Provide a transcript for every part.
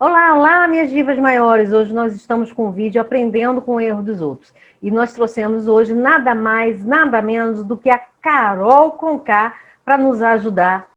Olá, olá, minhas divas maiores! Hoje nós estamos com um vídeo aprendendo com o erro dos outros. E nós trouxemos hoje nada mais, nada menos do que a Carol Conká para nos ajudar.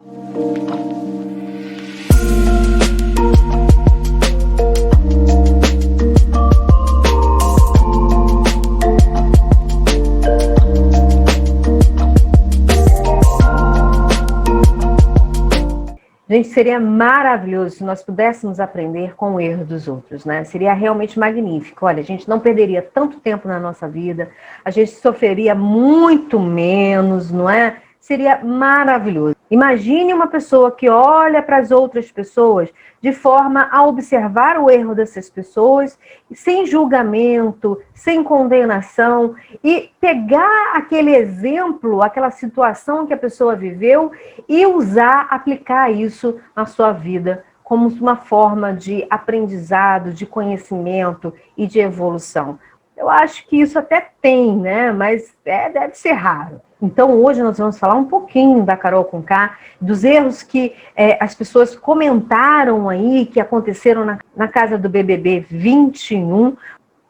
Gente, seria maravilhoso se nós pudéssemos aprender com o erro dos outros, né? Seria realmente magnífico. Olha, a gente não perderia tanto tempo na nossa vida, a gente sofreria muito menos, não é? Seria maravilhoso. Imagine uma pessoa que olha para as outras pessoas de forma a observar o erro dessas pessoas, sem julgamento, sem condenação, e pegar aquele exemplo, aquela situação que a pessoa viveu e usar, aplicar isso na sua vida como uma forma de aprendizado, de conhecimento e de evolução. Eu acho que isso até tem, né? Mas deve ser raro. Então, hoje nós vamos falar um pouquinho da Carol Conká, dos erros que as pessoas comentaram aí, que aconteceram na casa do BBB 21,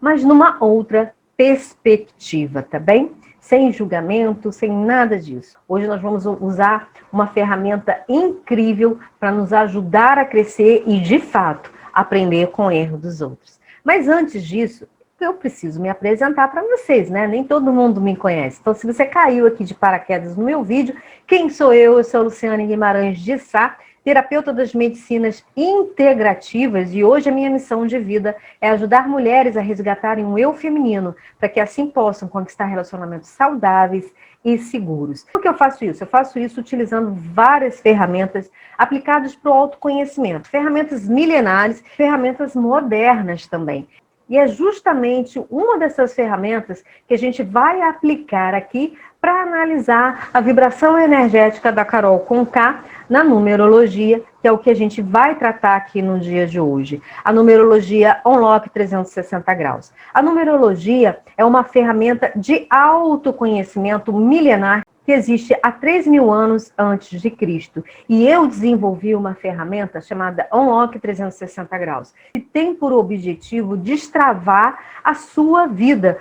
mas numa outra perspectiva, tá bem? Sem julgamento, sem nada disso. Hoje nós vamos usar uma ferramenta incrível para nos ajudar a crescer e, de fato, aprender com o erro dos outros. Mas antes disso, eu preciso me apresentar para vocês, né? Nem todo mundo me conhece. Então, se você caiu aqui de paraquedas no meu vídeo, quem sou eu? Eu sou a Luciane Guimarães de Sá, terapeuta das medicinas integrativas, e hoje a minha missão de vida é ajudar mulheres a resgatarem o eu feminino, para que assim possam conquistar relacionamentos saudáveis e seguros. Por que eu faço isso? Eu faço isso utilizando várias ferramentas aplicadas para o autoconhecimento, ferramentas milenares, ferramentas modernas também. E é justamente uma dessas ferramentas que a gente vai aplicar aqui para analisar a vibração energética da Carol Conká na numerologia, que é o que a gente vai tratar aqui no dia de hoje. A numerologia Unlock 360 graus. A numerologia é uma ferramenta de autoconhecimento milenar que existe há 3.000 anos antes de Cristo. E eu desenvolvi uma ferramenta chamada Unlock 360 graus, que tem por objetivo destravar a sua vida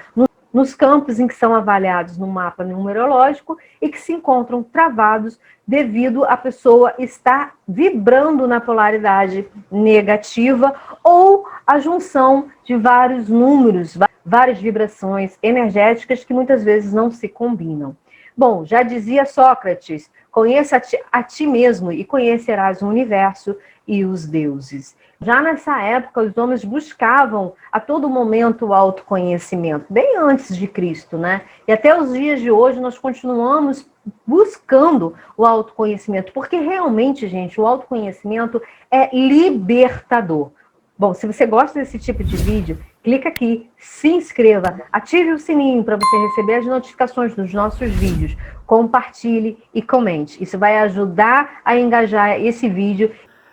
nos campos em que são avaliados no mapa numerológico e que se encontram travados devido à pessoa estar vibrando na polaridade negativa ou a junção de vários números, várias vibrações energéticas que muitas vezes não se combinam. Bom, já dizia Sócrates, conheça a ti mesmo e conhecerás o universo e os deuses. Já nessa época, os homens buscavam a todo momento o autoconhecimento, bem antes de Cristo, né? E até os dias de hoje nós continuamos buscando o autoconhecimento, porque realmente, gente, o autoconhecimento é libertador. Bom, se você gosta desse tipo de vídeo, clica aqui, se inscreva, ative o sininho para você receber as notificações dos nossos vídeos, compartilhe e comente. Isso vai ajudar a engajar esse vídeo.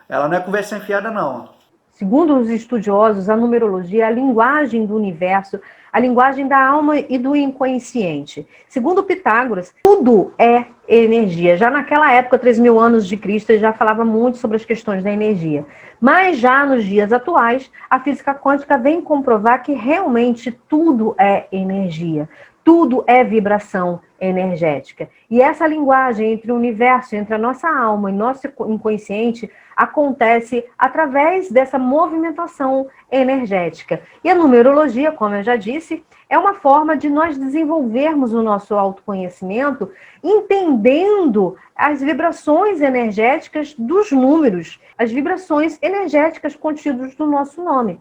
Ela não é conversa enfiada, não. Segundo os estudiosos, a numerologia é a linguagem do universo, a linguagem da alma e do inconsciente. Segundo Pitágoras, tudo é energia. Já naquela época, 3.000 anos de Cristo, ele já falava muito sobre as questões da energia. Mas já nos dias atuais, a física quântica vem comprovar que realmente tudo é energia. Tudo é vibração energética. E essa linguagem entre o universo, entre a nossa alma e nosso inconsciente, acontece através dessa movimentação energética. E a numerologia, como eu já disse, é uma forma de nós desenvolvermos o nosso autoconhecimento, entendendo as vibrações energéticas dos números, as vibrações energéticas contidas no nosso nome.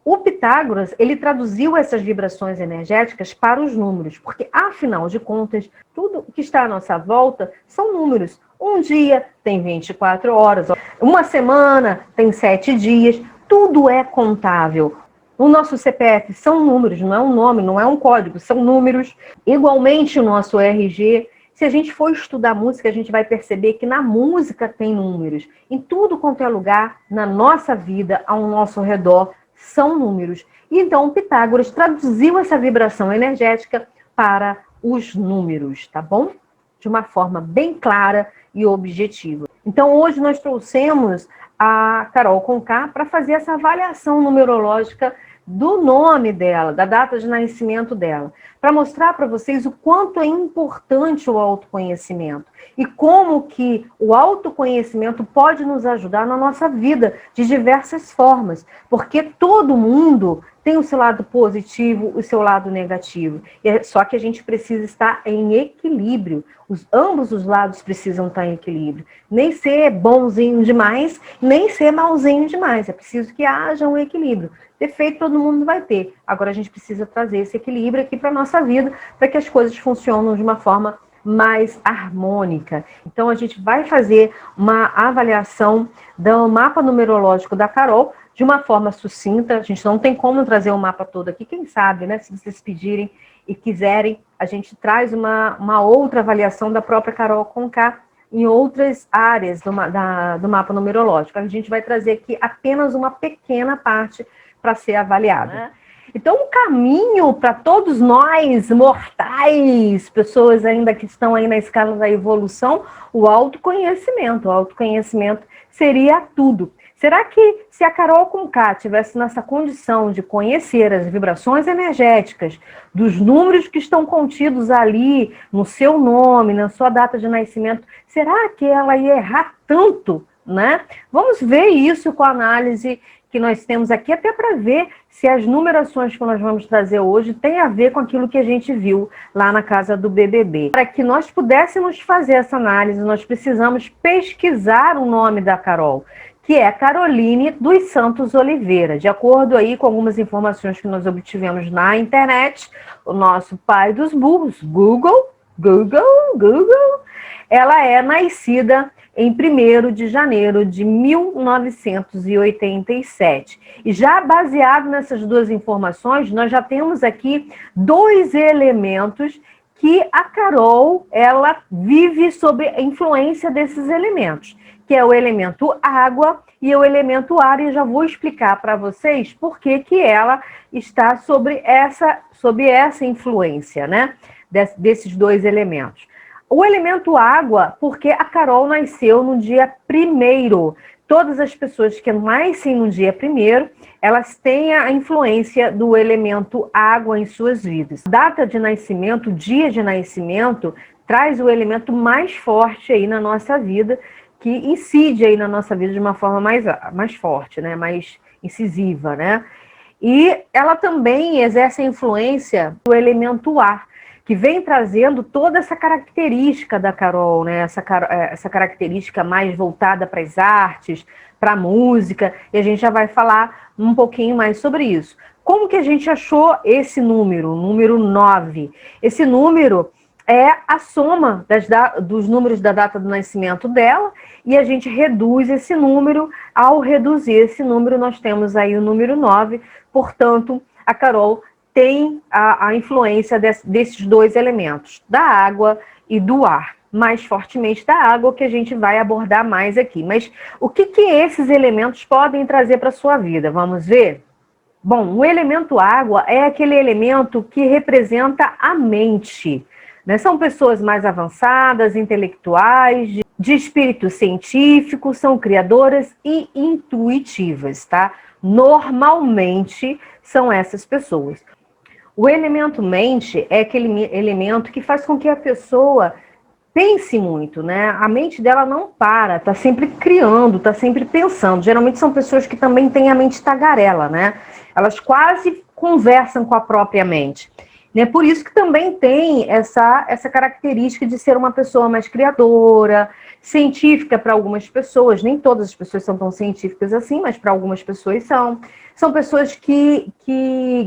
O Pitágoras, ele traduziu essas vibrações energéticas para os números, porque, afinal de contas, tudo que está à nossa volta são números. Um dia tem 24 horas, uma semana tem 7 dias, tudo é contável. O nosso CPF são números, não é um nome, não é um código, são números. Igualmente o nosso RG. Se a gente for estudar música, a gente vai perceber que na música tem números. Em tudo quanto é lugar, na nossa vida, ao nosso redor, são números. E então o Pitágoras traduziu essa vibração energética para os números, tá bom? De uma forma bem clara e objetiva. Então hoje nós trouxemos a Carol Conká para fazer essa avaliação numerológica do nome dela, da data de nascimento dela, para mostrar para vocês o quanto é importante o autoconhecimento e como que o autoconhecimento pode nos ajudar na nossa vida de diversas formas, porque todo mundo tem o seu lado positivo, o seu lado negativo, só que a gente precisa estar em equilíbrio, ambos os lados precisam estar em equilíbrio, nem ser bonzinho demais, nem ser malzinho demais, é preciso que haja um equilíbrio. Defeito todo mundo vai ter. Agora a gente precisa trazer esse equilíbrio aqui para a nossa vida, para que as coisas funcionem de uma forma mais harmônica. Então a gente vai fazer uma avaliação do mapa numerológico da Carol de uma forma sucinta. A gente não tem como trazer o mapa todo aqui. Quem sabe, né? Se vocês pedirem e quiserem, a gente traz uma outra avaliação da própria Carol Conká em outras áreas do mapa numerológico. A gente vai trazer aqui apenas uma pequena parte para ser avaliada. Então, o caminho para todos nós, mortais, pessoas ainda que estão aí na escala da evolução, o autoconhecimento. O autoconhecimento seria tudo. Será que se a Carol Conká tivesse nessa condição de conhecer as vibrações energéticas dos números que estão contidos ali no seu nome, na sua data de nascimento, será que ela ia errar tanto, né? Vamos ver isso com a análise que nós temos aqui, até para ver se as numerações que nós vamos trazer hoje têm a ver com aquilo que a gente viu lá na casa do BBB. Para que nós pudéssemos fazer essa análise, nós precisamos pesquisar o nome da Carol, que é Caroline dos Santos Oliveira. De acordo aí com algumas informações que nós obtivemos na internet, o nosso pai dos burros, Google, ela é nascida em 1º de janeiro de 1987. E já baseado nessas duas informações, nós já temos aqui 2 elementos que a Carol, ela vive sob a influência desses elementos, que é o elemento água e o elemento ar, e já vou explicar para vocês por que ela está sob essa influência, né, desses 2 elementos. O elemento água, porque a Carol nasceu no dia 1º. Todas as pessoas que nascem no dia 1º, elas têm a influência do elemento água em suas vidas. Data de nascimento, dia de nascimento, traz o elemento mais forte aí na nossa vida, que incide aí na nossa vida de uma forma mais forte, né? Mais incisiva, né? E ela também exerce a influência do elemento ar, que vem trazendo toda essa característica da Carol, né? Essa característica mais voltada para as artes, para a música, e a gente já vai falar um pouquinho mais sobre isso. Como que a gente achou esse número, o número 9? Esse número é a soma dos números da data do nascimento dela, e a gente reduz esse número. Ao reduzir esse número, nós temos aí o número 9, portanto, a Carol tem a influência desses 2 elementos, da água e do ar. Mais fortemente da água, que a gente vai abordar mais aqui. Mas o que esses elementos podem trazer para a sua vida? Vamos ver? Bom, o elemento água é aquele elemento que representa a mente, né? São pessoas mais avançadas, intelectuais, de espírito científico, são criadoras e intuitivas, tá? Normalmente são essas pessoas. O elemento mente é aquele elemento que faz com que a pessoa pense muito, né? A mente dela não para, tá sempre criando, tá sempre pensando. Geralmente são pessoas que também têm a mente tagarela, né? Elas quase conversam com a própria mente. Né? Por isso que também tem essa característica de ser uma pessoa mais criadora, científica para algumas pessoas. Nem todas as pessoas são tão científicas assim, mas para algumas pessoas são. São pessoas que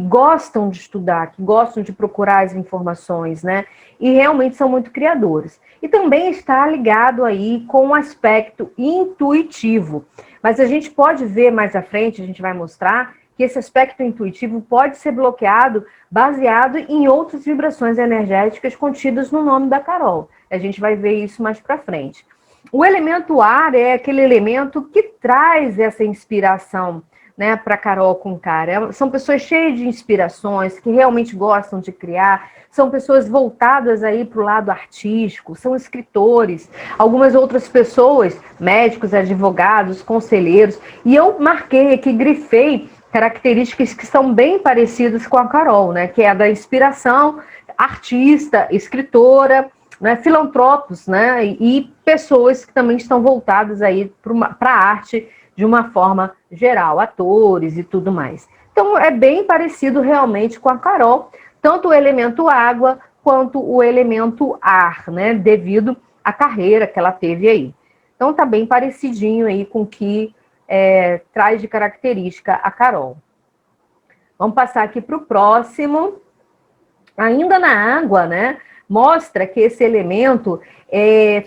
gostam de estudar, que gostam de procurar as informações, né? E realmente são muito criadores. E também está ligado aí com o aspecto intuitivo. Mas a gente pode ver mais à frente, a gente vai mostrar, que esse aspecto intuitivo pode ser bloqueado baseado em outras vibrações energéticas contidas no nome da Carol. A gente vai ver isso mais para frente. O elemento ar é aquele elemento que traz essa inspiração né, para Carol Conká. São pessoas cheias de inspirações, que realmente gostam de criar, são pessoas voltadas aí para o lado artístico, são escritores, algumas outras pessoas, médicos, advogados, conselheiros, e eu marquei aqui, grifei características que são bem parecidas com a Carol, né, que é a da inspiração, artista, escritora, né, filantropos, né, e pessoas que também estão voltadas aí para a arte de uma forma geral, atores e tudo mais. Então, é bem parecido realmente com a Carol, tanto o elemento água quanto o elemento ar, né, devido à carreira que ela teve aí. Então, tá bem parecidinho aí com o que traz de característica a Carol. Vamos passar aqui para o próximo. Ainda na água, né, mostra que esse elemento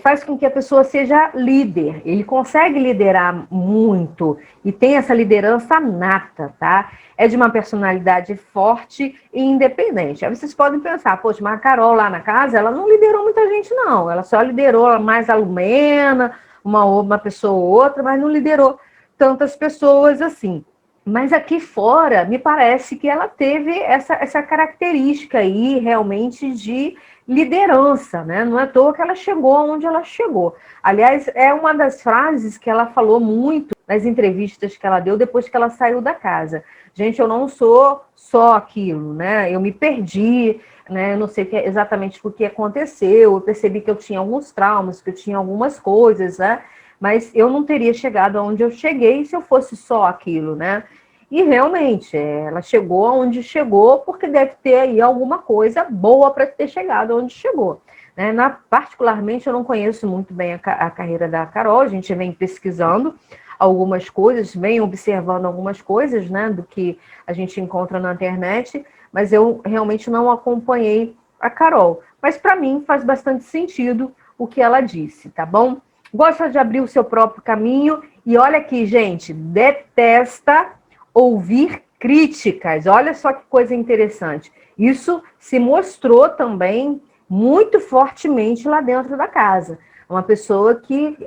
faz com que a pessoa seja líder. Ele consegue liderar muito e tem essa liderança nata, tá? É de uma personalidade forte e independente. Aí vocês podem pensar, poxa, mas a Carol lá na casa, ela não liderou muita gente, não. Ela só liderou mais a Lumena, uma pessoa ou outra, mas não liderou tantas pessoas assim. Mas aqui fora, me parece que ela teve essa característica aí, realmente, de liderança, né? Não é à toa que ela chegou onde ela chegou. Aliás, é uma das frases que ela falou muito nas entrevistas que ela deu depois que ela saiu da casa. Gente, eu não sou só aquilo, né? Eu me perdi, né? Eu não sei exatamente o que aconteceu, eu percebi que eu tinha alguns traumas, que eu tinha algumas coisas, né? Mas eu não teria chegado aonde eu cheguei se eu fosse só aquilo, né? E realmente, ela chegou aonde chegou porque deve ter aí alguma coisa boa para ter chegado aonde chegou. Né? Particularmente, eu não conheço muito bem a carreira da Carol, a gente vem pesquisando algumas coisas, vem observando algumas coisas, né, do que a gente encontra na internet, mas eu realmente não acompanhei a Carol. Mas para mim faz bastante sentido o que ela disse, tá bom? Gosta de abrir o seu próprio caminho e olha aqui, gente, detesta ouvir críticas. Olha só que coisa interessante. Isso se mostrou também muito fortemente lá dentro da casa. Uma pessoa que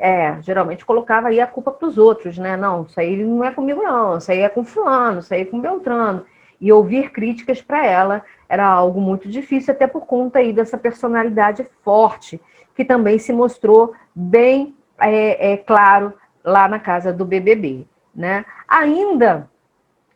geralmente colocava aí a culpa para os outros, né? Não, isso aí não é comigo não, isso aí é com fulano, isso aí é com Beltrano. E ouvir críticas para ela era algo muito difícil, até por conta aí dessa personalidade forte, que também se mostrou bem claro lá na casa do BBB, né? Ainda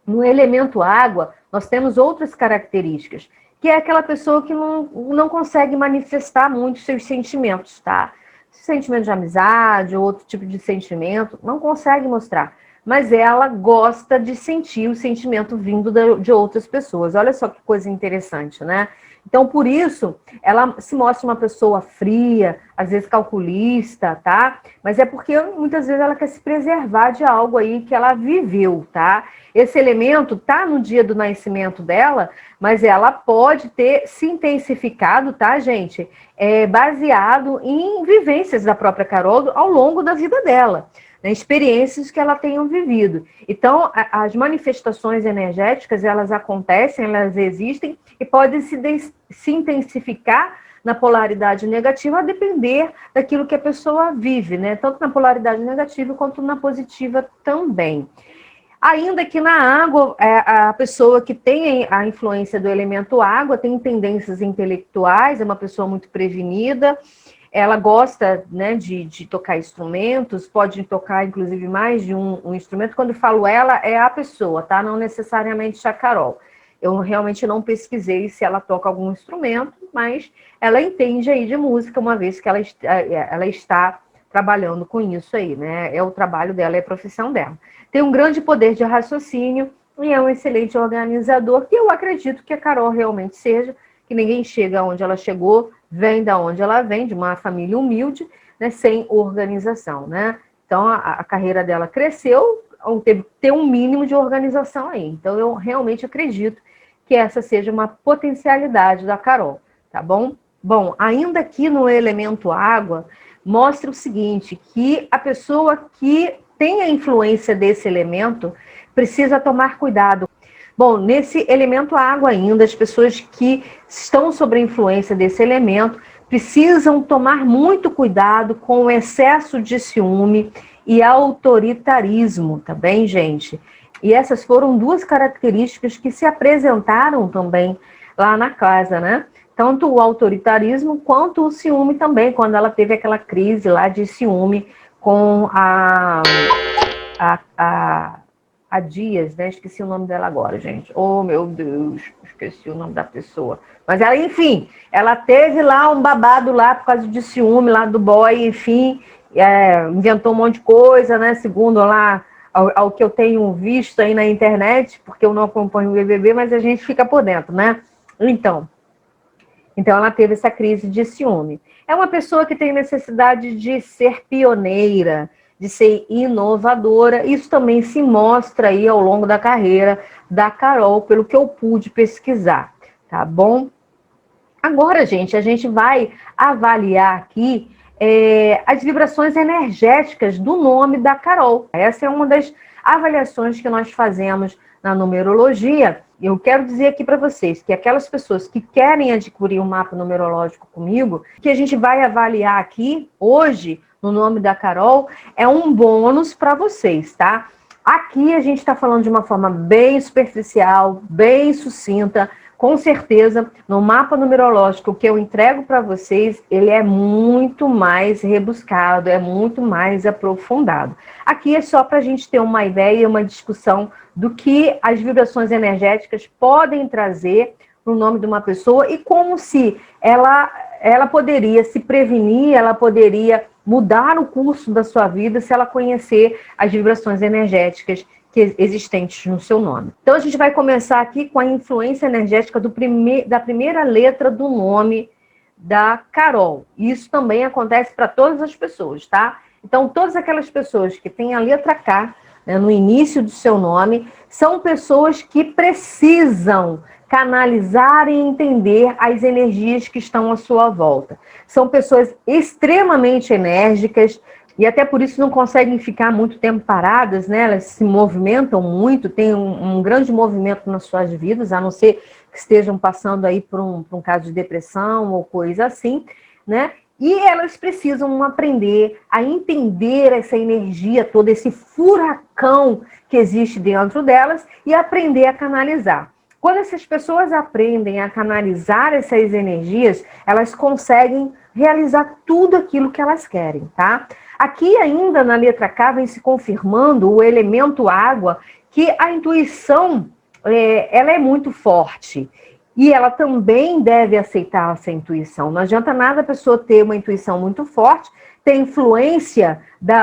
no elemento água, nós temos outras características, que é aquela pessoa que não consegue manifestar muito seus sentimentos, tá? Sentimento de amizade ou outro tipo de sentimento, não consegue mostrar. Mas ela gosta de sentir o sentimento vindo de outras pessoas. Olha só que coisa interessante, né? Então, por isso, ela se mostra uma pessoa fria, às vezes calculista, tá? Mas é porque muitas vezes ela quer se preservar de algo aí que ela viveu, tá? Esse elemento tá no dia do nascimento dela, mas ela pode ter se intensificado, tá, gente? Baseado em vivências da própria Carol ao longo da vida dela. Experiências que ela tenha vivido. Então, as manifestações energéticas, elas acontecem, elas existem e podem se intensificar na polaridade negativa a depender daquilo que a pessoa vive, né? Tanto na polaridade negativa quanto na positiva também. Ainda que na água, a pessoa que tem a influência do elemento água tem tendências intelectuais, é uma pessoa muito prevenida, ela gosta, né, de tocar instrumentos, pode tocar, inclusive, mais de um instrumento. Quando eu falo ela, é a pessoa, tá? Não necessariamente a Carol. Eu realmente não pesquisei se ela toca algum instrumento, mas ela entende aí de música, uma vez que ela está trabalhando com isso aí, né? É o trabalho dela, é a profissão dela. Tem um grande poder de raciocínio e é um excelente organizador, que eu acredito que a Carol realmente seja, que ninguém chega onde ela chegou, vem da onde ela vem, de uma família humilde, né, sem organização, né? Então, a carreira dela cresceu, teve que ter um mínimo de organização aí. Então, eu realmente acredito que essa seja uma potencialidade da Carol, tá bom? Bom, ainda aqui no elemento água, mostra o seguinte, que a pessoa que tem a influência desse elemento precisa tomar cuidado. Bom, nesse elemento água ainda, as pessoas que estão sob a influência desse elemento precisam tomar muito cuidado com o excesso de ciúme e autoritarismo, tá bem, gente? E essas foram duas características que se apresentaram também lá na casa, né? Tanto o autoritarismo quanto o ciúme também, quando ela teve aquela crise lá de ciúme com a Dias, né? Esqueci o nome dela agora, gente. Oh, meu Deus, esqueci o nome da pessoa. Mas ela, enfim, ela teve lá um babado lá por causa de ciúme lá do boy, enfim, inventou um monte de coisa, né? Segundo lá ao que eu tenho visto aí na internet, porque eu não acompanho o BBB, mas a gente fica por dentro, né? Então ela teve essa crise de ciúme. É uma pessoa que tem necessidade de ser pioneira, de ser inovadora. Isso também se mostra aí ao longo da carreira da Carol, pelo que eu pude pesquisar, tá bom? Agora, gente, a gente vai avaliar aqui as vibrações energéticas do nome da Carol. Essa é uma das avaliações que nós fazemos na numerologia. Eu quero dizer aqui para vocês que aquelas pessoas que querem adquirir um mapa numerológico comigo, que a gente vai avaliar aqui hoje, no nome da Carol, é um bônus para vocês, tá? Aqui a gente está falando de uma forma bem superficial, bem sucinta. Com certeza, no mapa numerológico que eu entrego para vocês, ele é muito mais rebuscado, é muito mais aprofundado. Aqui é só para a gente ter uma ideia, uma discussão do que as vibrações energéticas podem trazer para o nome de uma pessoa e como se ela poderia se prevenir, ela poderia mudar o curso da sua vida se ela conhecer as vibrações energéticas existentes no seu nome. Então, a gente vai começar aqui com a influência energética da primeira letra do nome da Carol. Isso também acontece para todas as pessoas, tá? Então, todas aquelas pessoas que têm a letra K, né, no início do seu nome, são pessoas que precisam canalizar e entender as energias que estão à sua volta. São pessoas extremamente enérgicas, e até por isso não conseguem ficar muito tempo paradas, né? Elas se movimentam muito, tem um grande movimento nas suas vidas, a não ser que estejam passando aí por um caso de depressão ou coisa assim, né? E elas precisam aprender a entender essa energia toda, esse furacão que existe dentro delas e aprender a canalizar. Quando essas pessoas aprendem a canalizar essas energias, elas conseguem realizar tudo aquilo que elas querem, tá? Aqui ainda na letra K vem se confirmando o elemento água, que a intuição ela é muito forte. E ela também deve aceitar essa intuição. Não adianta nada a pessoa ter uma intuição muito forte, ter influência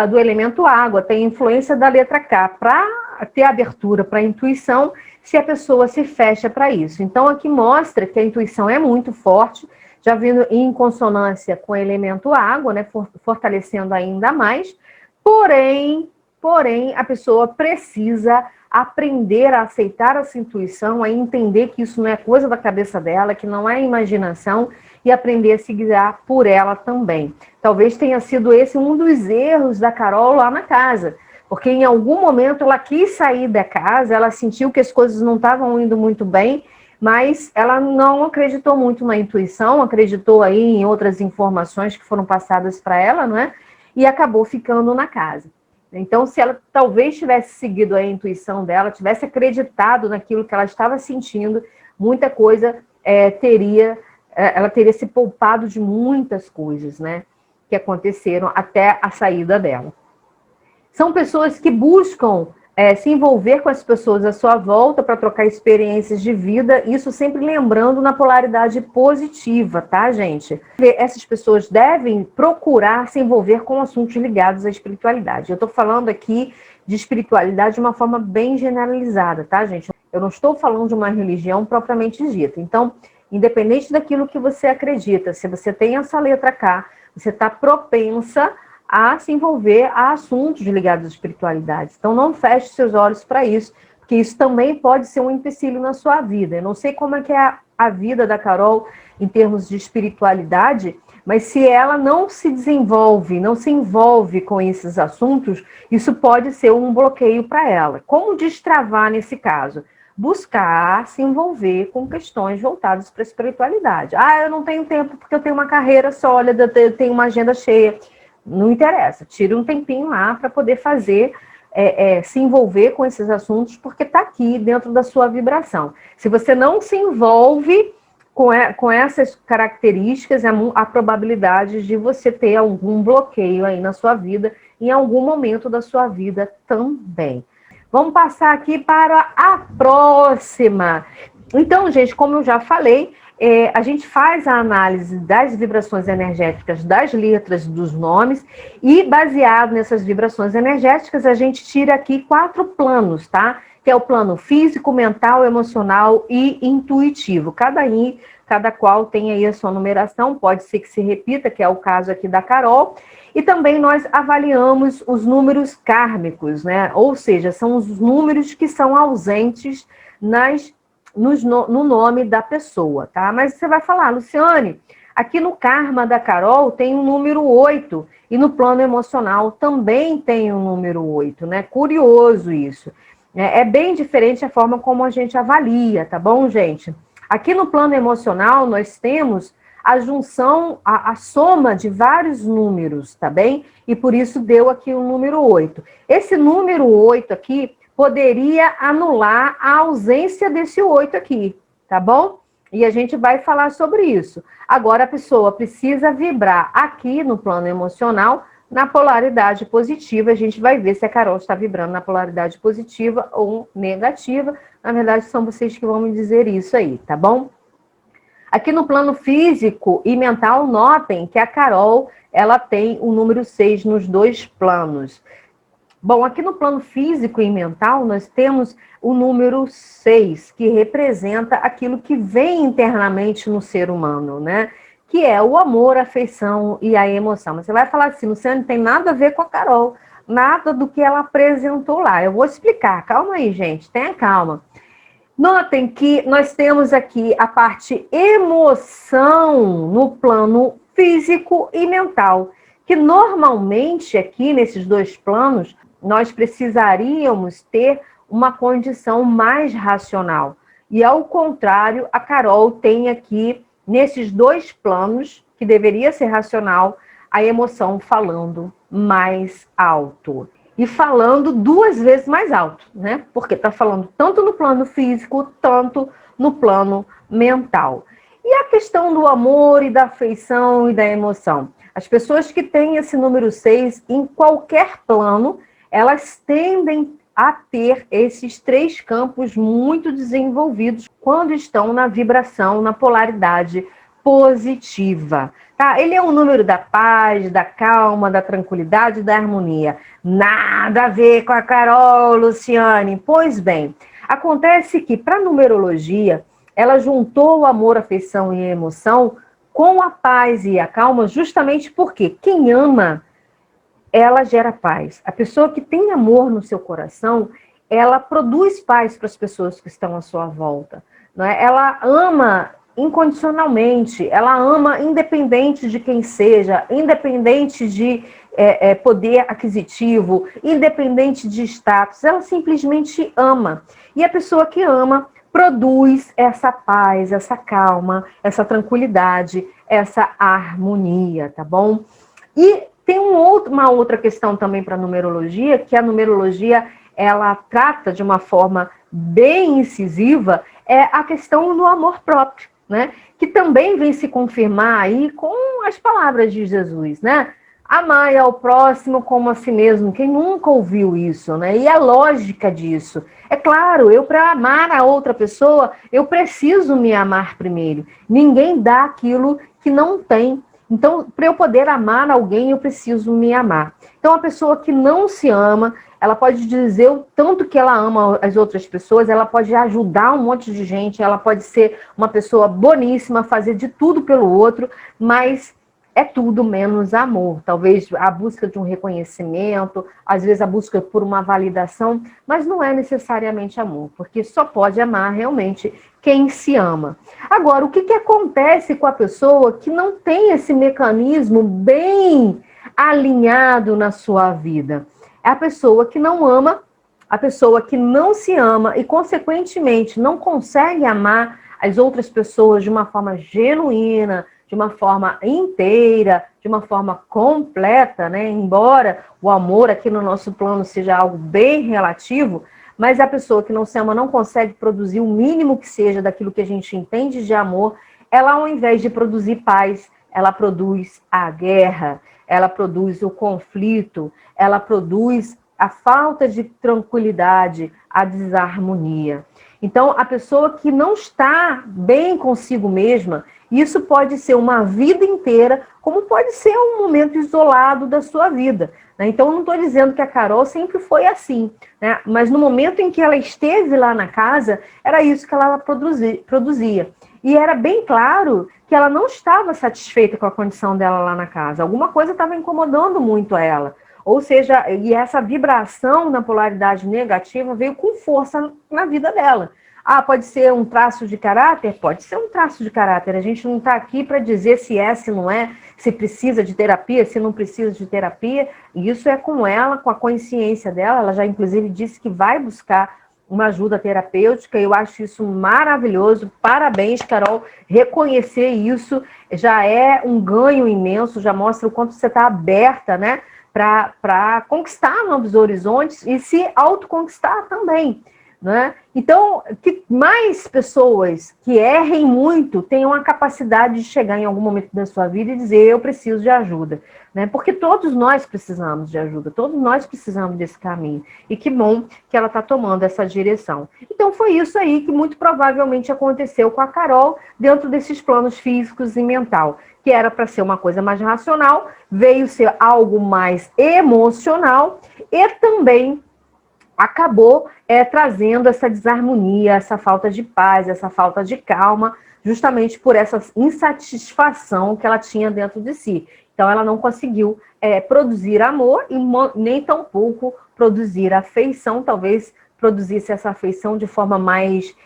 do elemento água, ter influência da letra K, para ter abertura para a intuição, se a pessoa se fecha para isso. Então, aqui mostra que a intuição é muito forte, já vindo em consonância com o elemento água, né, fortalecendo ainda mais. Porém, a pessoa precisa aprender a aceitar essa intuição, a entender que isso não é coisa da cabeça dela, que não é imaginação, e aprender a se guiar por ela também. Talvez tenha sido esse um dos erros da Carol lá na casa, porque em algum momento ela quis sair da casa, ela sentiu que as coisas não estavam indo muito bem, mas ela não acreditou muito na intuição, acreditou aí em outras informações que foram passadas para ela, não é? E acabou ficando na casa. Então, se ela talvez tivesse seguido a intuição dela, tivesse acreditado naquilo que ela estava sentindo, muita coisa ela teria se poupado de muitas coisas, né, que aconteceram até a saída dela. São pessoas que buscam se envolver com as pessoas à sua volta para trocar experiências de vida, isso sempre lembrando na polaridade positiva, tá, gente? Essas pessoas devem procurar se envolver com assuntos ligados à espiritualidade. Eu estou falando aqui de espiritualidade de uma forma bem generalizada, tá, gente? Eu não estou falando de uma religião propriamente dita. Então, independente daquilo que você acredita, se você tem essa letra K, você está propensa a se envolver a assuntos ligados à espiritualidade. Então, não feche seus olhos para isso, porque isso também pode ser um empecilho na sua vida. Eu não sei como é que é a vida da Carol em termos de espiritualidade, mas se ela não se desenvolve, não se envolve com esses assuntos, isso pode ser um bloqueio para ela. Como destravar nesse caso? Buscar se envolver com questões voltadas para a espiritualidade. Eu não tenho tempo porque eu tenho uma carreira sólida, eu tenho uma agenda cheia. Não interessa, tira um tempinho lá para poder fazer se envolver com esses assuntos, porque está aqui dentro da sua vibração. Se você não se envolve com essas características, a probabilidade de você ter algum bloqueio aí na sua vida, em algum momento da sua vida também. Vamos passar aqui para a próxima. Então, gente, como eu já falei, a gente faz a análise das vibrações energéticas das letras dos nomes e, baseado nessas vibrações energéticas, a gente tira aqui 4 planos, tá? Que é o plano físico, mental, emocional e intuitivo. Cada qual tem aí a sua numeração, pode ser que se repita, que é o caso aqui da Carol. E também nós avaliamos os números kármicos, né? Ou seja, são os números que são ausentes no nome da pessoa, tá? Mas você vai falar, Luciane, aqui no karma da Carol tem o número 8 e no plano emocional também tem o número 8, né? Curioso isso. É bem diferente a forma como a gente avalia, tá bom, gente? Aqui no plano emocional nós temos a junção, a soma de vários números, tá bem? E por isso deu aqui o número 8. Esse número 8 aqui poderia anular a ausência desse 8 aqui, tá bom? E a gente vai falar sobre isso. Agora a pessoa precisa vibrar aqui no plano emocional na polaridade positiva. A gente vai ver se a Carol está vibrando na polaridade positiva ou negativa. Na verdade, são vocês que vão me dizer isso aí, tá bom? Aqui no plano físico e mental, notem que a Carol, ela tem o número 6 nos 2 planos. Bom, aqui no plano físico e mental, nós temos o número 6, que representa aquilo que vem internamente no ser humano, né? Que é o amor, a afeição e a emoção. Mas você vai falar assim, Luciane, não tem nada a ver com a Carol, nada do que ela apresentou lá. Eu vou explicar, calma aí, gente, tenha calma. Notem que nós temos aqui a parte emoção no plano físico e mental, que normalmente aqui nesses 2 planos, nós precisaríamos ter uma condição mais racional. E ao contrário, a Carol tem aqui, nesses 2 planos, que deveria ser racional, a emoção falando mais alto. E falando 2 vezes mais alto, né? Porque está falando tanto no plano físico, tanto no plano mental. E a questão do amor e da afeição e da emoção? As pessoas que têm esse número 6, em qualquer plano, elas tendem a ter esses 3 campos muito desenvolvidos quando estão na vibração, na polaridade positiva. Tá? Ele é um número da paz, da calma, da tranquilidade, da harmonia. Nada a ver com a Carol, Luciane. Pois bem, acontece que para a numerologia, ela juntou o amor, a afeição e a emoção com a paz e a calma, justamente porque quem ama, ela gera paz. A pessoa que tem amor no seu coração, ela produz paz para as pessoas que estão à sua volta. Não é? Ela ama incondicionalmente, ela ama independente de quem seja, independente de poder aquisitivo, independente de status, ela simplesmente ama. E a pessoa que ama produz essa paz, essa calma, essa tranquilidade, essa harmonia, tá bom? E tem uma outra questão também para a numerologia, que a numerologia ela trata de uma forma bem incisiva, é a questão do amor próprio, né? Que também vem se confirmar aí com as palavras de Jesus, né? Amai ao próximo como a si mesmo. Quem nunca ouviu isso, né? E a lógica disso. É claro, eu para amar a outra pessoa, eu preciso me amar primeiro. Ninguém dá aquilo que não tem. Então, para eu poder amar alguém, eu preciso me amar. Então, a pessoa que não se ama, ela pode dizer o tanto que ela ama as outras pessoas, ela pode ajudar um monte de gente, ela pode ser uma pessoa boníssima, fazer de tudo pelo outro, mas é tudo menos amor. Talvez a busca de um reconhecimento, às vezes a busca por uma validação, mas não é necessariamente amor, porque só pode amar realmente quem se ama. Agora, o que acontece com a pessoa que não tem esse mecanismo bem alinhado na sua vida? É a pessoa que não ama, a pessoa que não se ama e, consequentemente, não consegue amar as outras pessoas de uma forma genuína, de uma forma inteira, de uma forma completa, né? Embora o amor aqui no nosso plano seja algo bem relativo, mas a pessoa que não se ama não consegue produzir o mínimo que seja daquilo que a gente entende de amor, ela, ao invés de produzir paz, ela produz a guerra, ela produz o conflito, ela produz a falta de tranquilidade, a desarmonia. Então, a pessoa que não está bem consigo mesma, isso pode ser uma vida inteira, como pode ser um momento isolado da sua vida. Então, eu não estou dizendo que a Carol sempre foi assim, né? Mas no momento em que ela esteve lá na casa, era isso que ela produzia. E era bem claro que ela não estava satisfeita com a condição dela lá na casa. Alguma coisa estava incomodando muito ela. Ou seja, e essa vibração na polaridade negativa veio com força na vida dela. Ah, pode ser um traço de caráter? Pode ser um traço de caráter. A gente não está aqui para dizer se é, se não é, se precisa de terapia, se não precisa de terapia. Isso é com ela, com a consciência dela. Ela já, inclusive, disse que vai buscar uma ajuda terapêutica. Eu acho isso maravilhoso. Parabéns, Carol. Reconhecer isso já é um ganho imenso, já mostra o quanto você está aberta, né, para conquistar novos horizontes e se autoconquistar também, né? Então, que mais pessoas que errem muito tenham a capacidade de chegar em algum momento da sua vida e dizer, eu preciso de ajuda, né? Porque todos nós precisamos de ajuda, todos nós precisamos desse caminho. E que bom que ela está tomando essa direção. Então, foi isso aí que muito provavelmente aconteceu com a Carol dentro desses planos físicos e mental, que era para ser uma coisa mais racional, veio ser algo mais emocional e também acabou trazendo essa desarmonia, essa falta de paz, essa falta de calma, justamente por essa insatisfação que ela tinha dentro de si. Então, ela não conseguiu produzir amor e nem tampouco produzir afeição, talvez produzisse essa afeição de forma mais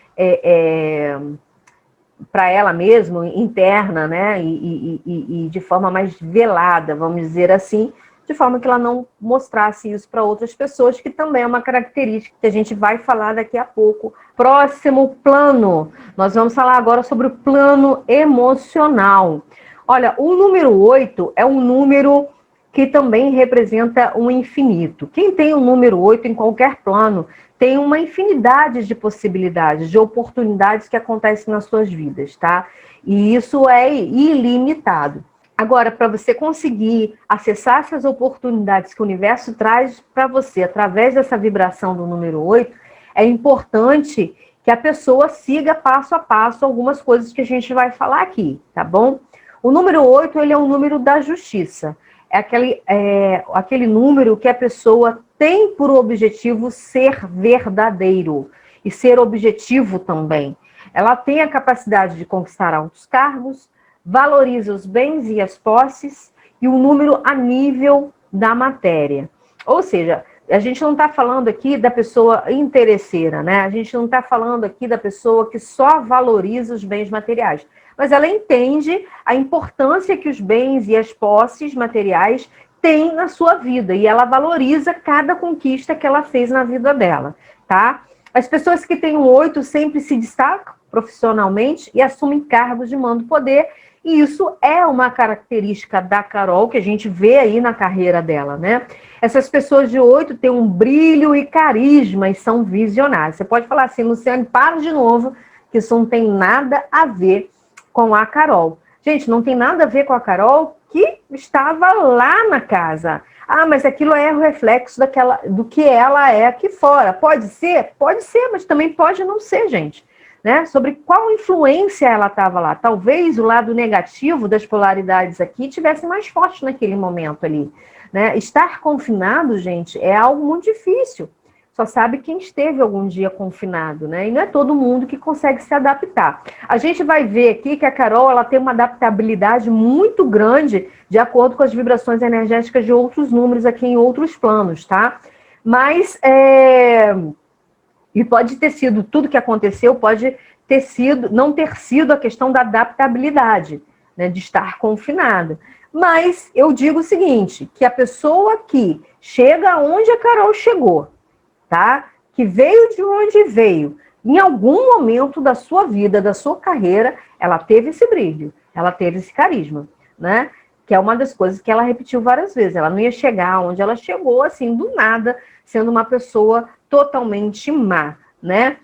para ela mesma, interna, né? E de forma mais velada, vamos dizer assim, de forma que ela não mostrasse isso para outras pessoas, que também é uma característica que a gente vai falar daqui a pouco. Próximo plano, nós vamos falar agora sobre o plano emocional. Olha, o número 8 é um número que também representa um infinito. Quem tem o número 8 em qualquer plano tem uma infinidade de possibilidades, de oportunidades que acontecem nas suas vidas, tá? E isso é ilimitado. Agora, para você conseguir acessar essas oportunidades que o universo traz para você através dessa vibração do número 8, é importante que a pessoa siga passo a passo algumas coisas que a gente vai falar aqui, tá bom? O número 8, ele é um número da justiça. É aquele número que a pessoa tem por objetivo ser verdadeiro e ser objetivo também. Ela tem a capacidade de conquistar altos cargos, valoriza os bens e as posses e o número a nível da matéria. Ou seja, a gente não está falando aqui da pessoa interesseira, né? A gente não está falando aqui da pessoa que só valoriza os bens materiais. Mas ela entende a importância que os bens e as posses materiais têm na sua vida. E ela valoriza cada conquista que ela fez na vida dela, tá? As pessoas que têm o 8 sempre se destacam profissionalmente e assumem cargos de mando e poder. E isso é uma característica da Carol, que a gente vê aí na carreira dela, né? Essas pessoas de 8 têm um brilho e carisma e são visionárias. Você pode falar assim, Luciane, para de novo, que isso não tem nada a ver com a Carol. Gente, não tem nada a ver com a Carol que estava lá na casa. Ah, mas aquilo é o reflexo do que ela é aqui fora. Pode ser? Pode ser, mas também pode não ser, gente. Né? Sobre qual influência ela estava lá. Talvez o lado negativo das polaridades aqui tivesse mais forte naquele momento ali. Né? Estar confinado, gente, é algo muito difícil. Só sabe quem esteve algum dia confinado, né? E não é todo mundo que consegue se adaptar. A gente vai ver aqui que a Carol ela tem uma adaptabilidade muito grande de acordo com as vibrações energéticas de outros números aqui em outros planos, tá? Mas e pode ter sido, tudo que aconteceu pode ter sido, não ter sido a questão da adaptabilidade, né, de estar confinada. Mas eu digo o seguinte, que a pessoa que chega onde a Carol chegou, tá? Que veio de onde veio, em algum momento da sua vida, da sua carreira, ela teve esse brilho, ela teve esse carisma, né? Que é uma das coisas que ela repetiu várias vezes. Ela não ia chegar onde ela chegou, assim, do nada, sendo uma pessoa totalmente má, né?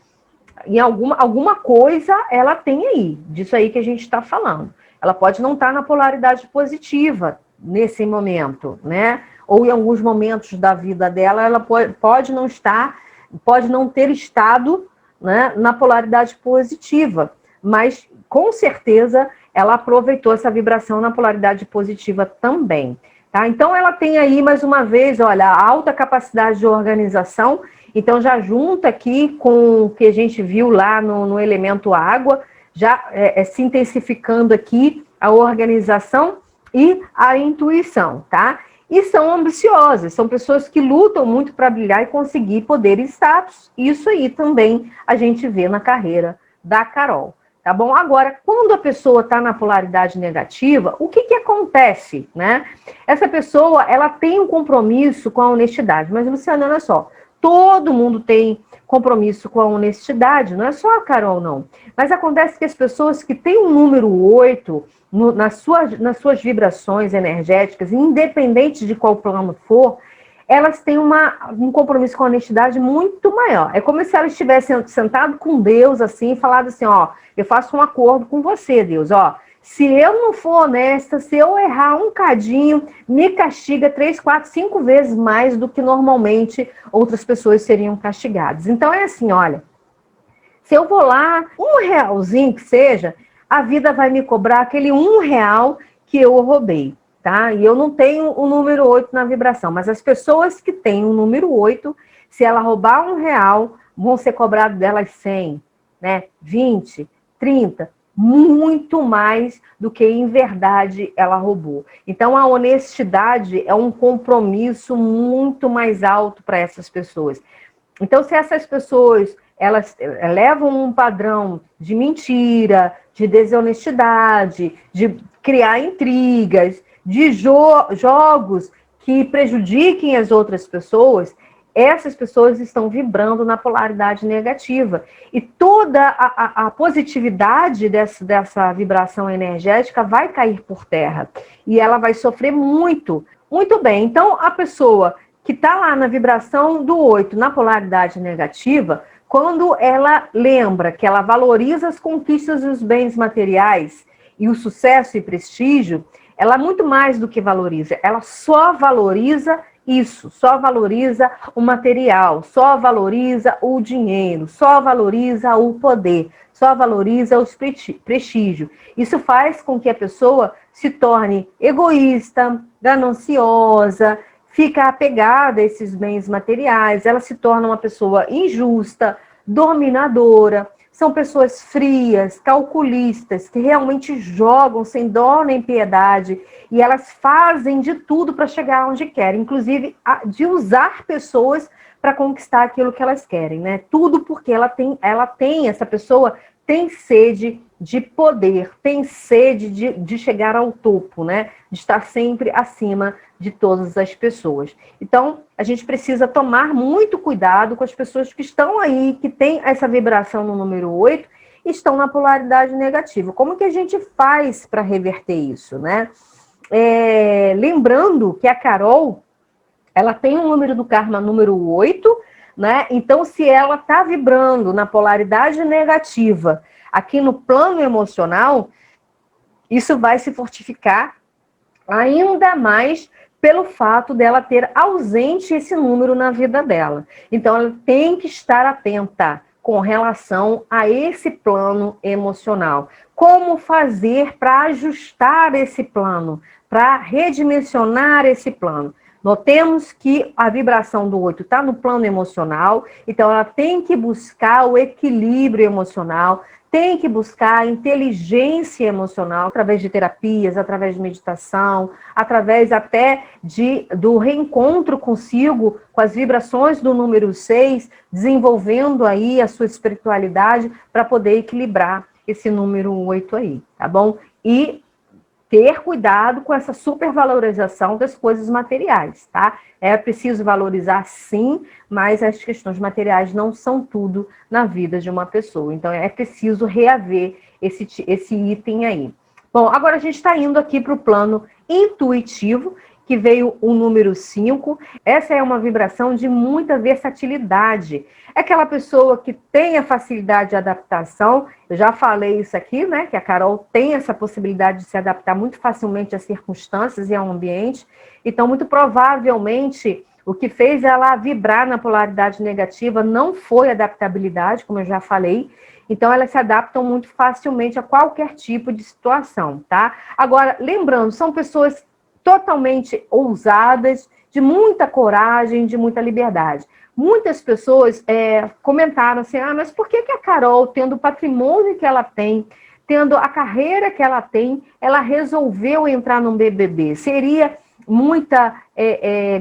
E alguma coisa ela tem aí, disso aí que a gente está falando. Ela pode não estar na polaridade positiva nesse momento, né? Ou em alguns momentos da vida dela, ela pode não estar, pode não ter estado, né, na polaridade positiva, mas com certeza ela aproveitou essa vibração na polaridade positiva também. Tá? Então ela tem aí, mais uma vez, olha, a alta capacidade de organização. Então já junta aqui com o que a gente viu lá no elemento água, já se intensificando aqui a organização e a intuição, tá? E são ambiciosas, são pessoas que lutam muito para brilhar e conseguir poder e status. Isso aí também a gente vê na carreira da Carol, tá bom? Agora, quando a pessoa está na polaridade negativa, o que acontece, né? Essa pessoa, ela tem um compromisso com a honestidade, mas, Luciana, olha só, todo mundo tem compromisso com a honestidade, não é só a Carol, não. Mas acontece que as pessoas que têm um número 8 nas suas vibrações energéticas, independente de qual plano for, elas têm um compromisso com a honestidade muito maior. É como se elas estivessem sentado com Deus, assim, e falado assim, ó, eu faço um acordo com você, Deus, ó, se eu não for honesta, se eu errar um cadinho, me castiga 3, 4, 5 vezes mais do que normalmente outras pessoas seriam castigadas. Então é assim, olha, se eu vou lá, R$1 que seja, a vida vai me cobrar aquele R$1 que eu roubei, tá? E eu não tenho o número 8 na vibração, mas as pessoas que têm o número 8, se ela roubar R$1, vão ser cobrados delas 100, né? 20, 30, muito mais do que em verdade ela roubou. Então a honestidade é um compromisso muito mais alto para essas pessoas. Então se essas pessoas elas levam um padrão de mentira, de desonestidade, de criar intrigas, de jogos que prejudiquem as outras pessoas, essas pessoas estão vibrando na polaridade negativa. E toda a positividade dessa vibração energética vai cair por terra. E ela vai sofrer muito. Muito bem, então a pessoa que está lá na vibração do 8, na polaridade negativa, quando ela lembra que ela valoriza as conquistas e os bens materiais e o sucesso e prestígio, ela muito mais do que valoriza, ela só valoriza isso, só valoriza o material, só valoriza o dinheiro, só valoriza o poder, só valoriza o prestígio. Isso faz com que a pessoa se torne egoísta, gananciosa, fica apegada a esses bens materiais, ela se torna uma pessoa injusta, dominadora. São pessoas frias, calculistas, que realmente jogam sem dó nem piedade, e elas fazem de tudo para chegar onde querem, inclusive de usar pessoas para conquistar aquilo que elas querem, né? Tudo porque essa pessoa tem sede de poder, tem sede de chegar ao topo, né? De estar sempre acima de todas as pessoas. Então, a gente precisa tomar muito cuidado com as pessoas que estão aí, que têm essa vibração no número 8 e estão na polaridade negativa. Como que a gente faz para reverter isso, né? Lembrando que a Carol, ela tem um número do karma número 8, né? Então, se ela está vibrando na polaridade negativa aqui no plano emocional, isso vai se fortificar ainda mais pelo fato dela ter ausente esse número na vida dela. Então, ela tem que estar atenta com relação a esse plano emocional. Como fazer para ajustar esse plano, para redimensionar esse plano? Notemos que a vibração do 8 está no plano emocional, então ela tem que buscar o equilíbrio emocional, tem que buscar a inteligência emocional através de terapias, através de meditação, através até do reencontro consigo, com as vibrações do número 6, desenvolvendo aí a sua espiritualidade para poder equilibrar esse número 8 aí, tá bom? E ter cuidado com essa supervalorização das coisas materiais, tá? É preciso valorizar, sim, mas as questões materiais não são tudo na vida de uma pessoa. Então, é preciso reaver esse item aí. Bom, agora a gente está indo aqui para o plano intuitivo, que veio o número 5. Essa é uma vibração de muita versatilidade. É aquela pessoa que tem a facilidade de adaptação. Eu já falei isso aqui, né? Que a Carol tem essa possibilidade de se adaptar muito facilmente às circunstâncias e ao ambiente. Então, muito provavelmente, o que fez ela vibrar na polaridade negativa não foi adaptabilidade, como eu já falei. Então, elas se adaptam muito facilmente a qualquer tipo de situação, tá? Agora, lembrando, são pessoas totalmente ousadas, de muita coragem, de muita liberdade. Muitas pessoas comentaram assim, mas por que a Carol, tendo o patrimônio que ela tem, tendo a carreira que ela tem, ela resolveu entrar num BBB? Seria muita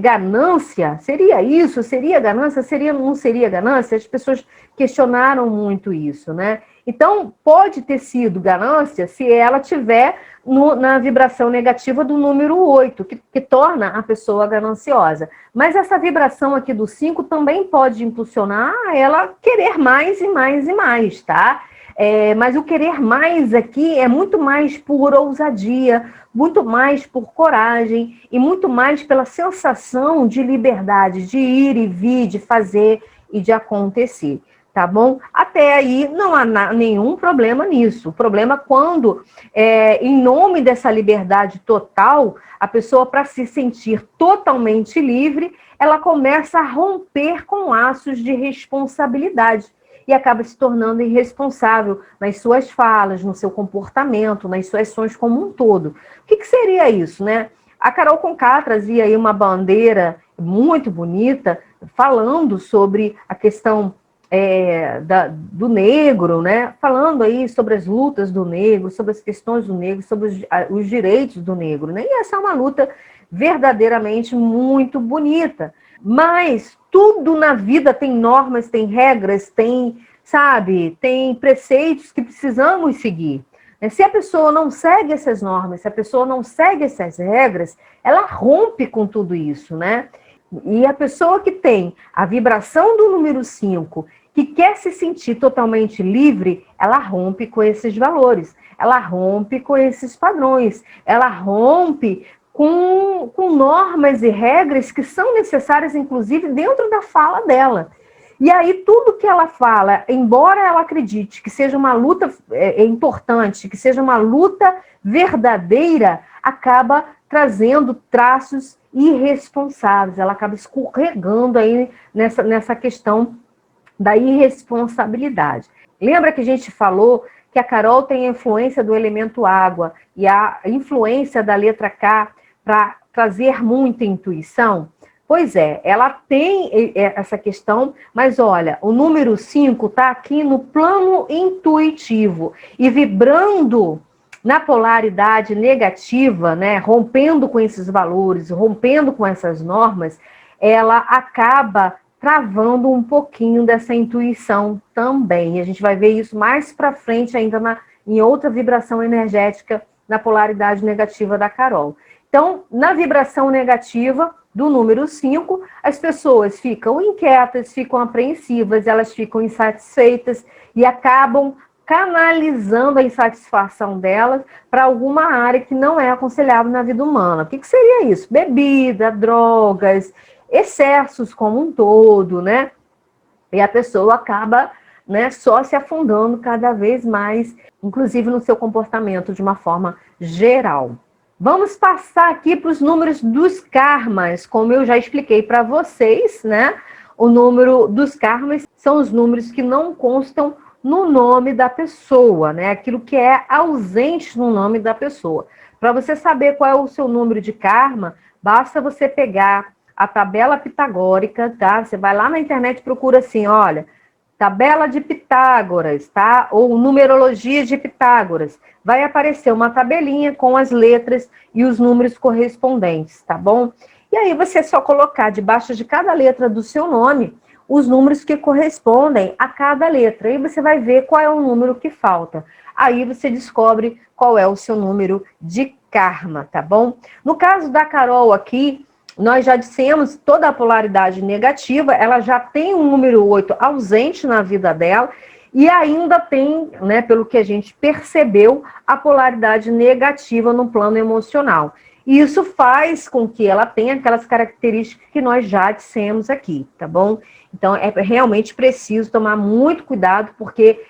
ganância? Seria isso? Seria ganância? Não seria ganância? As pessoas questionaram muito isso, né? Então, pode ter sido ganância se ela tiver na vibração negativa do número 8, que torna a pessoa gananciosa. Mas essa vibração aqui do 5 também pode impulsionar ela querer mais e mais e mais, tá? Mas o querer mais aqui é muito mais por ousadia, muito mais por coragem e muito mais pela sensação de liberdade, de ir e vir, de fazer e de acontecer. Tá bom? Até aí não há nenhum problema nisso. O problema é quando, em nome dessa liberdade total, a pessoa, para se sentir totalmente livre, ela começa a romper com laços de responsabilidade e acaba se tornando irresponsável nas suas falas, no seu comportamento, nas suas ações como um todo. O que seria isso, né? A Carol Conká trazia aí uma bandeira muito bonita, falando sobre a questão do negro, né? Falando aí sobre as lutas do negro, sobre as questões do negro, sobre os direitos do negro, né? E essa é uma luta verdadeiramente muito bonita. Mas tudo na vida tem normas, tem regras, tem preceitos que precisamos seguir. Se a pessoa não segue essas normas, se a pessoa não segue essas regras, ela rompe com tudo isso, né? E a pessoa que tem a vibração do número 5, que quer se sentir totalmente livre, ela rompe com esses valores, ela rompe com esses padrões, ela rompe com normas e regras que são necessárias, inclusive, dentro da fala dela. E aí, tudo que ela fala, embora ela acredite que seja uma luta importante, que seja uma luta verdadeira, acaba trazendo traços irresponsáveis, ela acaba escorregando aí nessa questão da irresponsabilidade. Lembra que a gente falou que a Carol tem a influência do elemento água e a influência da letra K para trazer muita intuição? Pois é, ela tem essa questão, mas olha, o número 5 está aqui no plano intuitivo e vibrando na polaridade negativa, né, rompendo com esses valores, rompendo com essas normas, ela acaba travando um pouquinho dessa intuição também. A gente vai ver isso mais para frente ainda em outra vibração energética na polaridade negativa da Carol. Então, na vibração negativa do número 5, as pessoas ficam inquietas, ficam apreensivas, elas ficam insatisfeitas e acabam canalizando a insatisfação delas para alguma área que não é aconselhável na vida humana. O que seria isso? Bebida, drogas, excessos como um todo, né? E a pessoa acaba, né, só se afundando cada vez mais, inclusive no seu comportamento de uma forma geral. Vamos passar aqui para os números dos karmas, como eu já expliquei para vocês, né? O número dos karmas são os números que não constam no nome da pessoa, né? Aquilo que é ausente no nome da pessoa. Para você saber qual é o seu número de karma, basta você pegar a tabela pitagórica, tá? Você vai lá na internet e procura assim, olha, tabela de Pitágoras, tá? Ou numerologia de Pitágoras. Vai aparecer uma tabelinha com as letras e os números correspondentes, tá bom? E aí você é só colocar debaixo de cada letra do seu nome os números que correspondem a cada letra. Aí você vai ver qual é o número que falta. Aí você descobre qual é o seu número de karma, tá bom? No caso da Carol aqui, nós já dissemos, toda a polaridade negativa, ela já tem um número 8 ausente na vida dela, e ainda tem, né, pelo que a gente percebeu, a polaridade negativa no plano emocional. E isso faz com que ela tenha aquelas características que nós já dissemos aqui, tá bom? Então, é realmente preciso tomar muito cuidado, porque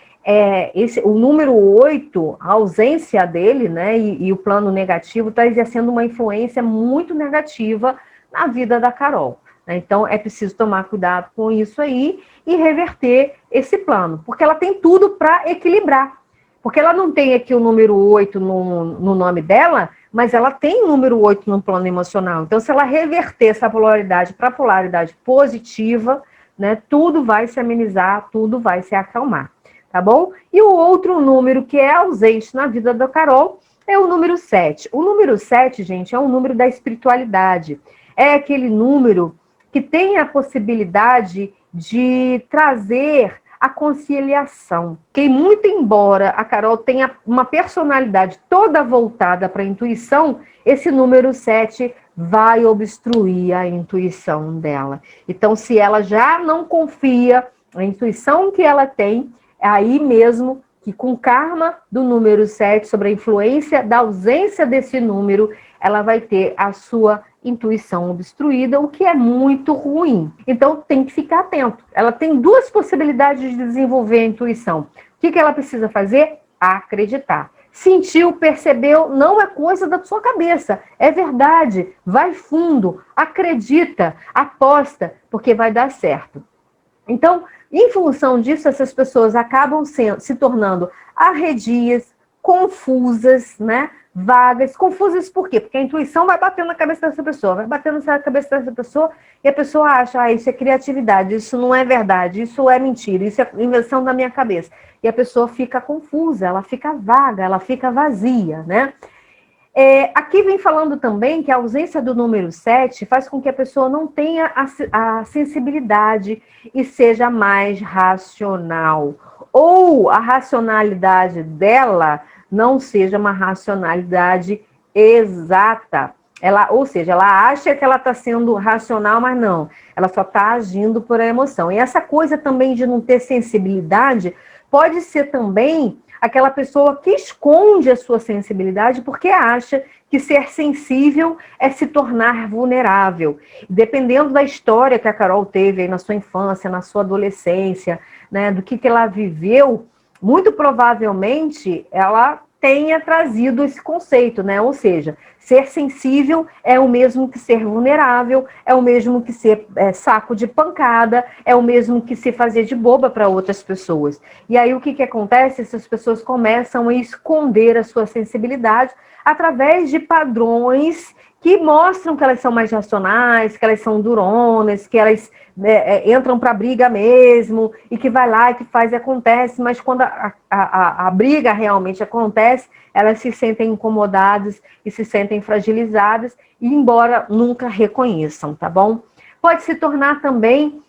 o número 8, a ausência dele, né, e o plano negativo, está exercendo uma influência muito negativa na vida da Carol. Né? Então, é preciso tomar cuidado com isso aí e reverter esse plano, porque ela tem tudo para equilibrar. Porque ela não tem aqui o número 8 no nome dela, mas ela tem o número 8 no plano emocional. Então, se ela reverter essa polaridade para a polaridade positiva, né, tudo vai se amenizar, tudo vai se acalmar, tá bom? E o outro número que é ausente na vida da Carol é o número 7. O número 7, gente, é um número da espiritualidade. É aquele número que tem a possibilidade de trazer a conciliação. Que muito embora a Carol tenha uma personalidade toda voltada para a intuição, esse número 7 vai obstruir a intuição dela. Então, se ela já não confia na intuição que ela tem, é aí mesmo que com o karma do número 7, sobre a influência da ausência desse número, ela vai ter a sua intuição obstruída, o que é muito ruim. Então, tem que ficar atento. Ela tem duas possibilidades de desenvolver a intuição. O que ela precisa fazer? Acreditar. Sentiu, percebeu, não é coisa da sua cabeça. É verdade. Vai fundo, acredita, aposta, porque vai dar certo. Então, em função disso, essas pessoas acabam se tornando arredias, confusas, né? Vagas, confusas por quê? Porque a intuição vai batendo na cabeça dessa pessoa, vai batendo na cabeça dessa pessoa e a pessoa acha, isso é criatividade, isso não é verdade, isso é mentira, isso é invenção da minha cabeça. E a pessoa fica confusa, ela fica vaga, ela fica vazia, né? Aqui vem falando também que a ausência do número 7 faz com que a pessoa não tenha a sensibilidade e seja mais racional. Ou a racionalidade dela não seja uma racionalidade exata. Ou seja, ela acha que ela está sendo racional, mas não. Ela só está agindo por a emoção. E essa coisa também de não ter sensibilidade pode ser também aquela pessoa que esconde a sua sensibilidade porque acha que ser sensível é se tornar vulnerável. Dependendo da história que a Carol teve aí na sua infância, na sua adolescência, né, do que ela viveu, muito provavelmente ela tenha trazido esse conceito, né? Ou seja, ser sensível é o mesmo que ser vulnerável, é o mesmo que ser saco de pancada, é o mesmo que se fazer de boba para outras pessoas. E aí o que acontece? Essas pessoas começam a esconder a sua sensibilidade através de padrões que mostram que elas são mais racionais, que elas são duronas, que elas entram para a briga mesmo, e que vai lá e que faz e acontece, mas quando a briga realmente acontece, elas se sentem incomodadas e se sentem fragilizadas, e embora nunca reconheçam, tá bom? Pode se tornar também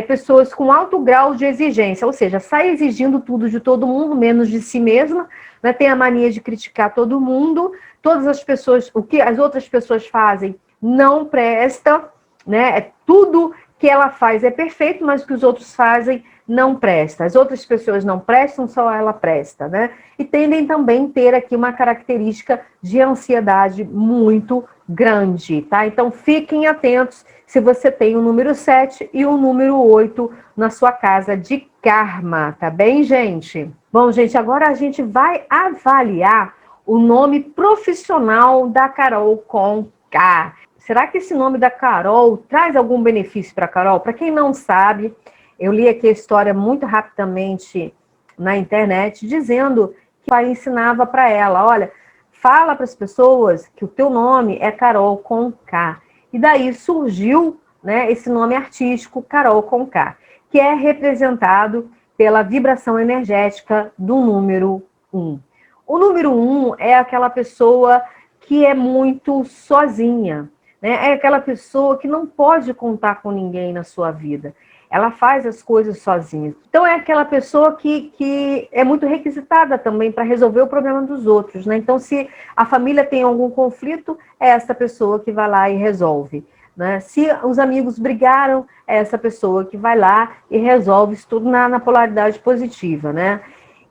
pessoas com alto grau de exigência, ou seja, sai exigindo tudo de todo mundo, menos de si mesma, né? Tem a mania de criticar todo mundo, todas as pessoas, o que as outras pessoas fazem não presta, né? Tudo que ela faz é perfeito, mas o que os outros fazem não presta. As outras pessoas não prestam, só ela presta, né? E tendem também a ter aqui uma característica de ansiedade muito grande, tá? Então, fiquem atentos se você tem o número 7 e o número 8 na sua casa de karma, tá bem, gente? Bom, gente, agora a gente vai avaliar o nome profissional da Carol com K. Será que esse nome da Carol traz algum benefício para a Carol? Para quem não sabe, eu li aqui a história muito rapidamente na internet, dizendo que o pai ensinava para ela, olha, fala para as pessoas que o teu nome é Carol com K. E daí surgiu, né, esse nome artístico, Carol com K, que é representado pela vibração energética do número 1. O número 1 é aquela pessoa que é muito sozinha, né? É aquela pessoa que não pode contar com ninguém na sua vida. Ela faz as coisas sozinha. Então, é aquela pessoa que é muito requisitada também para resolver o problema dos outros, né? Então, se a família tem algum conflito, é essa pessoa que vai lá e resolve. né? Se os amigos brigaram, é essa pessoa que vai lá e resolve isso tudo na polaridade positiva, né?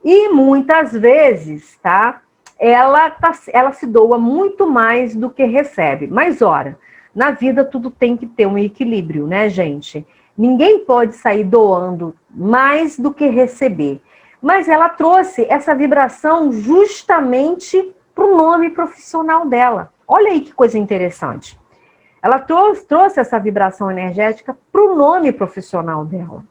E muitas vezes, tá? Ela se doa muito mais do que recebe. Mas, ora, na vida tudo tem que ter um equilíbrio, né, gente? Ninguém pode sair doando mais do que receber. Mas ela trouxe essa vibração justamente para o nome profissional dela. Olha aí que coisa interessante. Ela trouxe essa vibração energética para o nome profissional dela,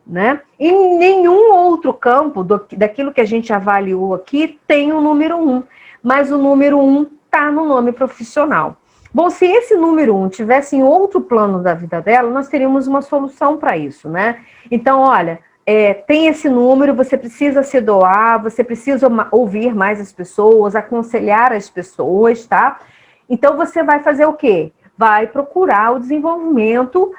né? Em nenhum outro campo daquilo que a gente avaliou aqui tem o número 1, mas o número 1 está no nome profissional. Bom, se esse número 1 tivesse em outro plano da vida dela, nós teríamos uma solução para isso, né? Então, olha, tem esse número, você precisa se doar, você precisa ouvir mais as pessoas, aconselhar as pessoas, tá? Então, você vai fazer o quê? Vai procurar o desenvolvimento,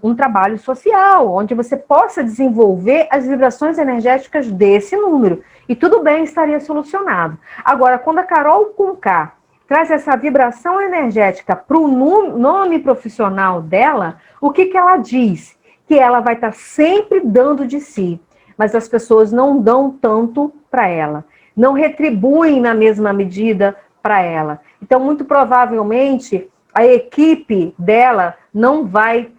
um trabalho social, onde você possa desenvolver as vibrações energéticas desse número. E tudo bem, estaria solucionado. Agora, quando a Carol Conká traz essa vibração energética para o nome profissional dela, o que ela diz? Que ela vai estar sempre dando de si, mas as pessoas não dão tanto para ela, não retribuem na mesma medida para ela. Então, muito provavelmente, a equipe dela não vai,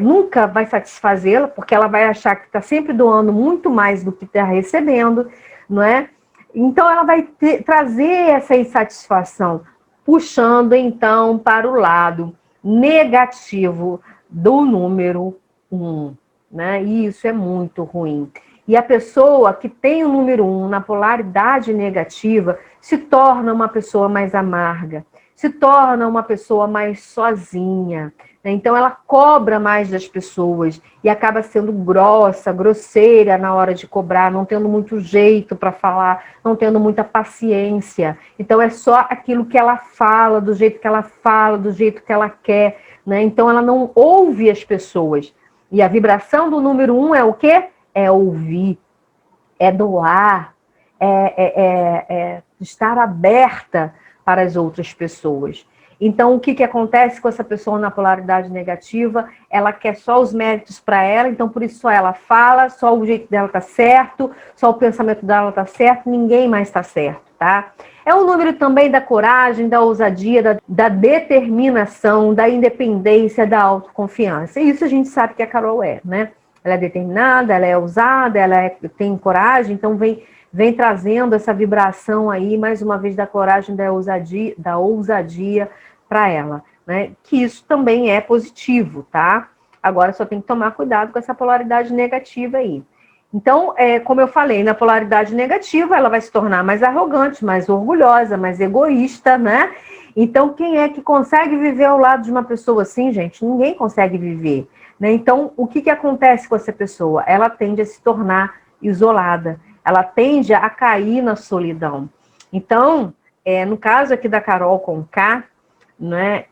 nunca vai satisfazê-la, porque ela vai achar que está sempre doando muito mais do que está recebendo, não é? Então, ela vai trazer essa insatisfação, puxando, então, para o lado negativo do número 1, né? E isso é muito ruim. E a pessoa que tem o número 1 na polaridade negativa se torna uma pessoa mais amarga, se torna uma pessoa mais sozinha, né? Então ela cobra mais das pessoas e acaba sendo grossa, grosseira na hora de cobrar, não tendo muito jeito para falar, não tendo muita paciência. Então é só aquilo que ela fala, do jeito que ela fala, do jeito que ela quer, né? Então ela não ouve as pessoas. E a vibração do número 1 é o quê? É ouvir, é doar, é estar aberta para as outras pessoas. Então, o que acontece com essa pessoa na polaridade negativa? Ela quer só os méritos para ela, então por isso só ela fala, só o jeito dela está certo, só o pensamento dela está certo, ninguém mais está certo, tá? É um número também da coragem, da ousadia, da determinação, da independência, da autoconfiança. E isso a gente sabe que a Carol né? Ela é determinada, ela é ousada, ela tem coragem, então vem trazendo essa vibração aí, mais uma vez, da coragem, da ousadia para ela, né? Que isso também é positivo, tá? Agora só tem que tomar cuidado com essa polaridade negativa aí. Então, como eu falei, na polaridade negativa, ela vai se tornar mais arrogante, mais orgulhosa, mais egoísta, né? Então, quem é que consegue viver ao lado de uma pessoa assim, gente? Ninguém consegue viver, né? Então, o que acontece com essa pessoa? Ela tende a se tornar isolada, ela tende a cair na solidão. Então, no caso aqui da Carol Conká, né,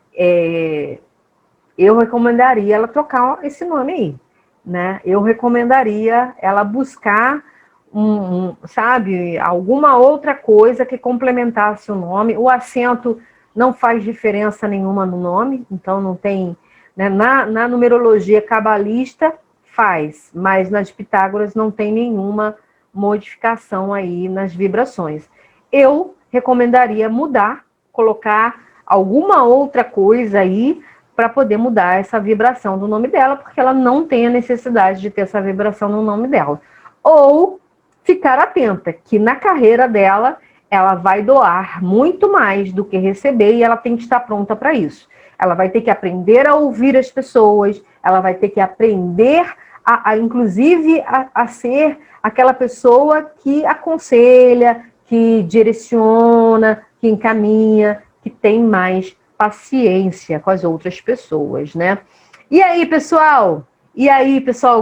eu recomendaria ela trocar esse nome aí, né? Eu recomendaria ela buscar sabe, alguma outra coisa que complementasse o nome. O acento não faz diferença nenhuma no nome, então não tem, né? Na numerologia cabalista faz, mas na de Pitágoras não tem nenhuma modificação aí nas vibrações. Eu recomendaria mudar, colocar alguma outra coisa aí para poder mudar essa vibração do nome dela, porque ela não tem a necessidade de ter essa vibração no nome dela. Ou ficar atenta, que na carreira dela, ela vai doar muito mais do que receber e ela tem que estar pronta para isso. Ela vai ter que aprender a ouvir as pessoas, ela vai ter que aprender inclusive, a ser aquela pessoa que aconselha, que direciona, que encaminha, que tem mais paciência com as outras pessoas, né? E aí, pessoal?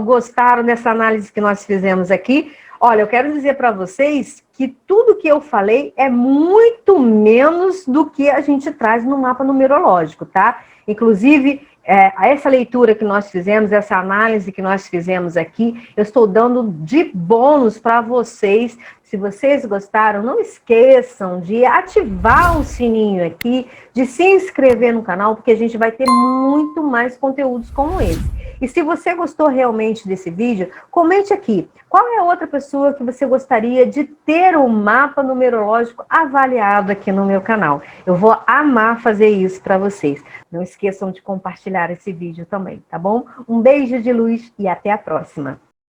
Gostaram dessa análise que nós fizemos aqui? Olha, eu quero dizer para vocês que tudo que eu falei é muito menos do que a gente traz no mapa numerológico, tá? Inclusive, essa leitura que nós fizemos, essa análise que nós fizemos aqui, eu estou dando de bônus para vocês, Se vocês gostaram, não esqueçam de ativar o sininho aqui, de se inscrever no canal, porque a gente vai ter muito mais conteúdos como esse. E se você gostou realmente desse vídeo, comente aqui. Qual é a outra pessoa que você gostaria de ter um mapa numerológico avaliado aqui no meu canal? Eu vou amar fazer isso para vocês. Não esqueçam de compartilhar esse vídeo também, tá bom? Um beijo de luz e até a próxima.